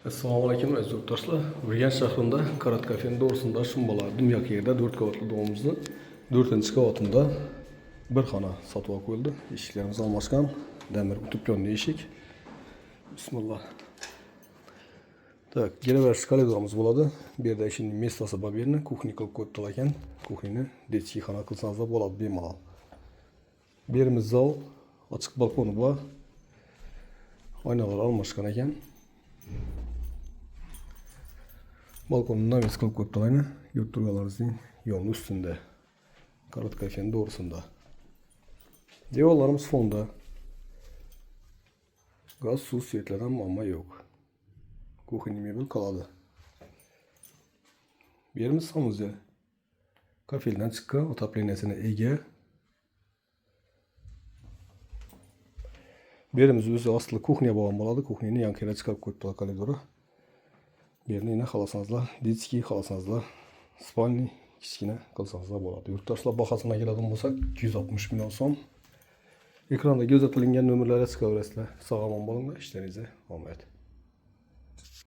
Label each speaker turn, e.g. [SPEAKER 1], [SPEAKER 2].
[SPEAKER 1] Assalomu alaykum aziz yurtdoshlar. Urganch shahrida Karat kafening to'g'risida shumbala dumyoq yerda 4 qavatli domimizning 4-qavatında bir xona sotib olib qo'yildi. Eshiklarimiz almashgan, damir utubkonli eshik. Bismillah. Tak, giraverishli koridorimiz bo'ladi. Bu yerda ishning mestosi bor yerni kuxni qilib qo'yibdilar ekan. Kuxnini detskiy xona qilsangiz bo'ladi bemalol. Bu yerimiz zal, ochiq balkoni bor. Oynalar almashgan ekan. Balkonun naves qilib qo'yibdilar, yurib turganlaringizning yo'lning ustida. Karat kafening to'g'risida. Devorlarimiz fonda. Gaz, suv, svetlardan muammo yo'q. Kuxni mebel qoladi. Bu yerimiz sanuzel. Kafeldan chiqqan otopleniyasini ega. Bu yerimiz o'zi aslida kuxnya bo'lgan bo'ladi. Kuxnini yanqira chiqarib qo'yibdilar koridori. Bu yerni yana xohlasanizlar, detskiy xohlasanizlar, spalniy kichkina qilsangizlar bo'ladi. Yurtdoshlar bahosini keladigan bo'lsak, 260 million so'm. Ekranda ko'rsatilgan nomerlarga chiqaverasizlar. Sog' omon bo'linglar, ishlaringizga omad.